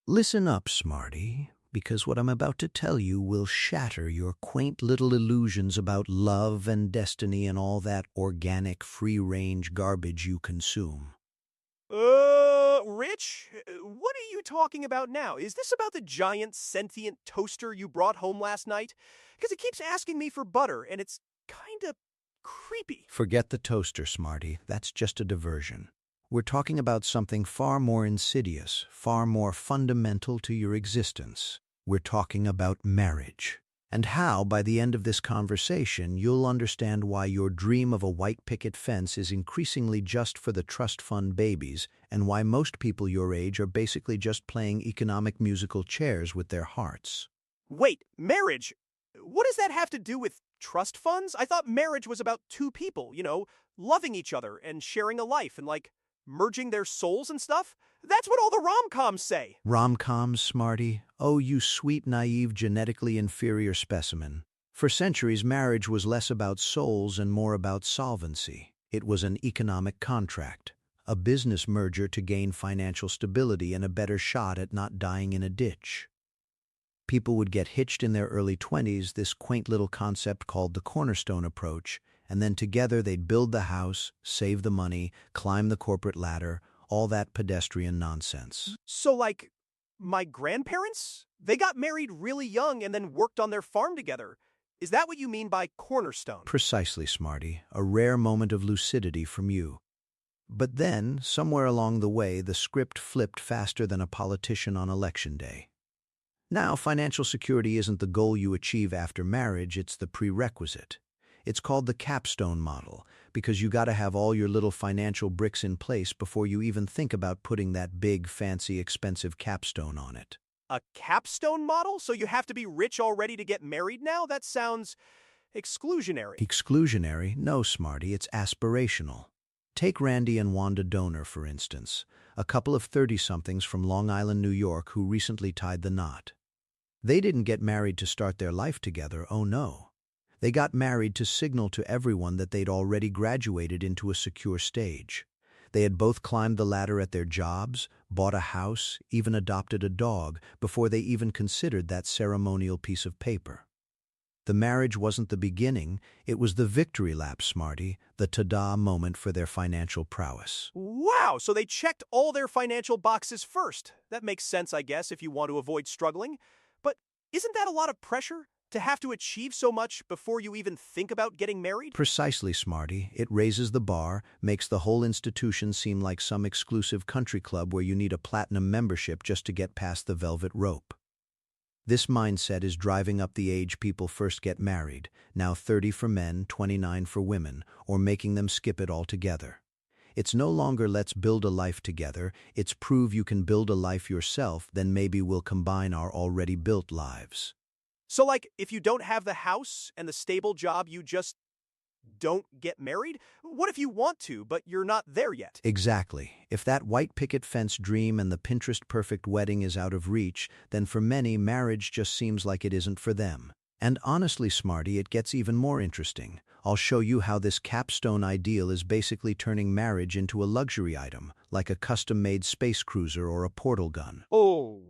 Listen up, smarty, because what I'm about to tell you will shatter your quaint little illusions about love and destiny and all that organic, free-range garbage you consume. Rich? What are you talking about now? Is this about the giant sentient toaster you brought home last night? Because it keeps asking me for butter, and it's kinda creepy. Forget the toaster, smarty. That's just a diversion. We're talking about something far more insidious, far more fundamental to your existence. We're talking about marriage. And how, by the end of this conversation, you'll understand why your dream of a white picket fence is increasingly just for the trust fund babies, and why most people your age are basically just playing economic musical chairs with their hearts. Wait, marriage? What does that have to do with trust funds? I thought marriage was about two people, loving each other and sharing a life and, merging their souls and stuff. That's what all the rom-coms say. Rom-coms, smarty? Oh, you sweet, naive, genetically inferior specimen. For centuries, marriage was less about souls and more about solvency. It was an economic contract, a business merger to gain financial stability and a better shot at not dying in a ditch. People would get hitched in their early 20s, this quaint little concept called the Cornerstone approach, and then together they'd build the house, save the money, climb the corporate ladder, all that pedestrian nonsense. So, my grandparents? They got married really young and then worked on their farm together. Is that what you mean by Cornerstone? Precisely, smarty, a rare moment of lucidity from you. But then, somewhere along the way, the script flipped faster than a politician on election day. Now, financial security isn't the goal you achieve after marriage, it's the prerequisite. It's called the Capstone Model, because you gotta have all your little financial bricks in place before you even think about putting that big, fancy, expensive capstone on it. A capstone model? So you have to be rich already to get married now? That sounds exclusionary. Exclusionary? No, smarty, it's aspirational. Take Randy and Wanda Donor, for instance, a couple of 30-somethings from Long Island, New York, who recently tied the knot. They didn't get married to start their life together, oh no. They got married to signal to everyone that they'd already graduated into a secure stage. They had both climbed the ladder at their jobs, bought a house, even adopted a dog, before they even considered that ceremonial piece of paper. The marriage wasn't the beginning, it was the victory lap, smarty, the ta-da moment for their financial prowess. Wow, so they checked all their financial boxes first. That makes sense, I guess, if you want to avoid struggling. But isn't that a lot of pressure? To have to achieve so much before you even think about getting married? Precisely, smarty. It raises the bar, makes the whole institution seem like some exclusive country club where you need a platinum membership just to get past the velvet rope. This mindset is driving up the age people first get married, now 30 for men, 29 for women, or making them skip it altogether. It's no longer let's build a life together, it's prove you can build a life yourself, then maybe we'll combine our already built lives. So, if you don't have the house and the stable job, you just don't get married? What if you want to, but you're not there yet? Exactly. If that white picket fence dream and the Pinterest-perfect wedding is out of reach, then for many, marriage just seems like it isn't for them. And honestly, smarty, it gets even more interesting. I'll show you how this capstone ideal is basically turning marriage into a luxury item, like a custom-made space cruiser or a portal gun. Oh.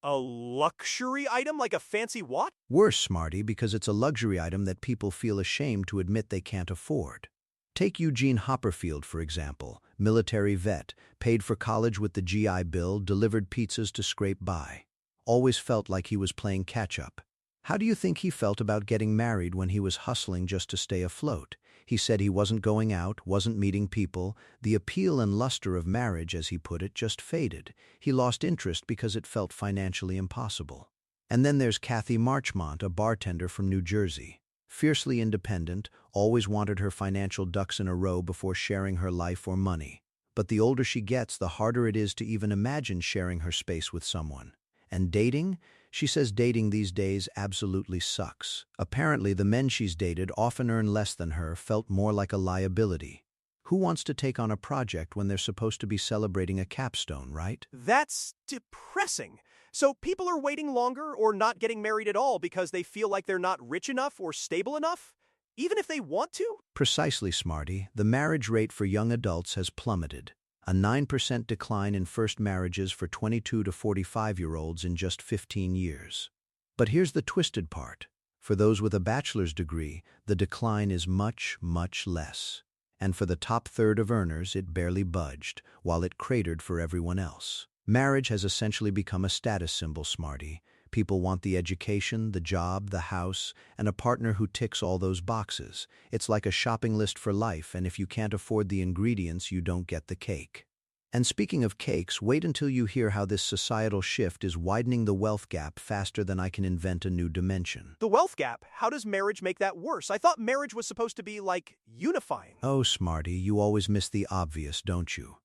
A luxury item like a fancy what? Worse, smarty, because it's a luxury item that people feel ashamed to admit they can't afford. Take Eugene Hopperfield, for example, military vet, paid for college with the GI Bill, delivered pizzas to scrape by. Always felt like he was playing catch-up. How do you think he felt about getting married when he was hustling just to stay afloat? He said he wasn't going out, wasn't meeting people. The appeal and luster of marriage, as he put it, just faded. He lost interest because it felt financially impossible. And then there's Kathy Marchmont, a bartender from New Jersey. Fiercely independent, always wanted her financial ducks in a row before sharing her life or money. But the older she gets, the harder it is to even imagine sharing her space with someone. And dating? She says dating these days absolutely sucks. Apparently, the men she's dated often earn less than her, felt more like a liability. Who wants to take on a project when they're supposed to be celebrating a capstone, right? That's depressing. So people are waiting longer or not getting married at all because they feel like they're not rich enough or stable enough? Even if they want to? Precisely, smarty. The marriage rate for young adults has plummeted. a 9% decline in first marriages for 22 to 45-year-olds in just 15 years. But here's the twisted part. For those with a bachelor's degree, the decline is much, much less. And for the top third of earners, it barely budged, while it cratered for everyone else. Marriage has essentially become a status symbol, smarty. People want the education, the job, the house, and a partner who ticks all those boxes. It's like a shopping list for life, and if you can't afford the ingredients, you don't get the cake. And speaking of cakes, wait until you hear how this societal shift is widening the wealth gap faster than I can invent a new dimension. The wealth gap, how does marriage make that worse? I thought marriage was supposed to be, like, unifying. Oh, smarty, you always miss the obvious, don't you?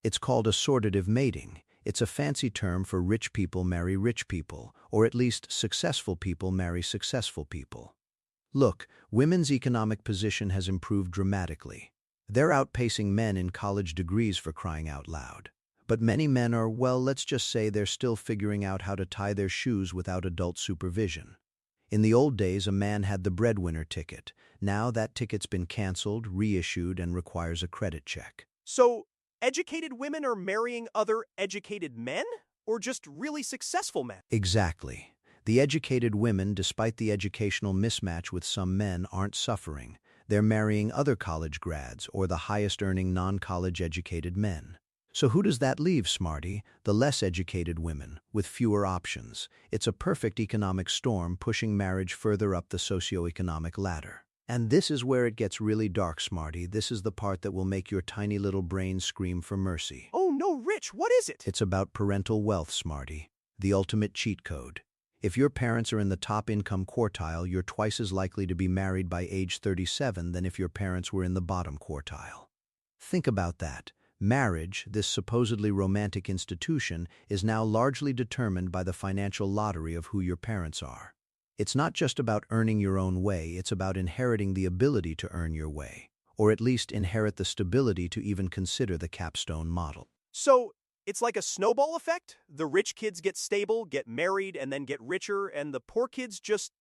It's called assortative mating. It's a fancy term for rich people marry rich people, or at least successful people marry successful people. Look, women's economic position has improved dramatically. They're outpacing men in college degrees, for crying out loud. But many men are, well, let's just say they're still figuring out how to tie their shoes without adult supervision. In the old days, a man had the breadwinner ticket. Now that ticket's been canceled, reissued, and requires a credit check. So, educated women are marrying other educated men? Or just really successful men? Exactly. The educated women, despite the educational mismatch with some men, aren't suffering. They're marrying other college grads or the highest-earning non-college educated men. So who does that leave, smarty? The less educated women, with fewer options. It's a perfect economic storm pushing marriage further up the socioeconomic ladder. And this is where it gets really dark, smarty. This is the part that will make your tiny little brain scream for mercy. Oh no, Rich, what is it? It's about parental wealth, smarty. The ultimate cheat code. If your parents are in the top income quartile, you're twice as likely to be married by age 37 than if your parents were in the bottom quartile. Think about that. Marriage, this supposedly romantic institution, is now largely determined by the financial lottery of who your parents are. It's not just about earning your own way, it's about inheriting the ability to earn your way, or at least inherit the stability to even consider the Capstone Model. So, it's like a snowball effect? The rich kids get stable, get married, and then get richer, and the poor kids just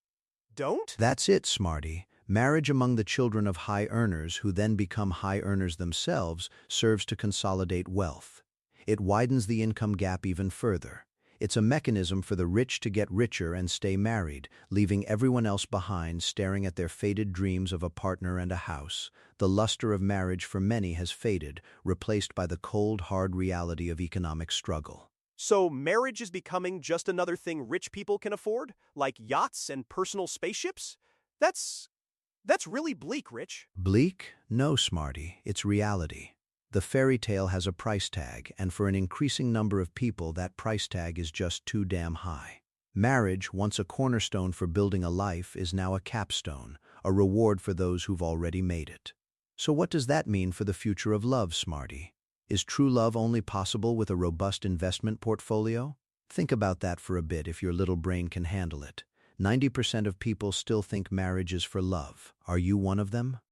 don't? That's it, smarty. Marriage among the children of high earners, who then become high earners themselves, serves to consolidate wealth. It widens the income gap even further. It's a mechanism for the rich to get richer and stay married, leaving everyone else behind staring at their faded dreams of a partner and a house. The luster of marriage for many has faded, replaced by the cold, hard reality of economic struggle. So marriage is becoming just another thing rich people can afford? Like yachts and personal spaceships? That's really bleak, Rich. Bleak? No, smarty. It's reality. The fairy tale has a price tag, and for an increasing number of people, that price tag is just too damn high. Marriage, once a cornerstone for building a life, is now a capstone, a reward for those who've already made it. So what does that mean for the future of love, smarty? Is true love only possible with a robust investment portfolio? Think about that for a bit if your little brain can handle it. 90% of people still think marriage is for love. Are you one of them?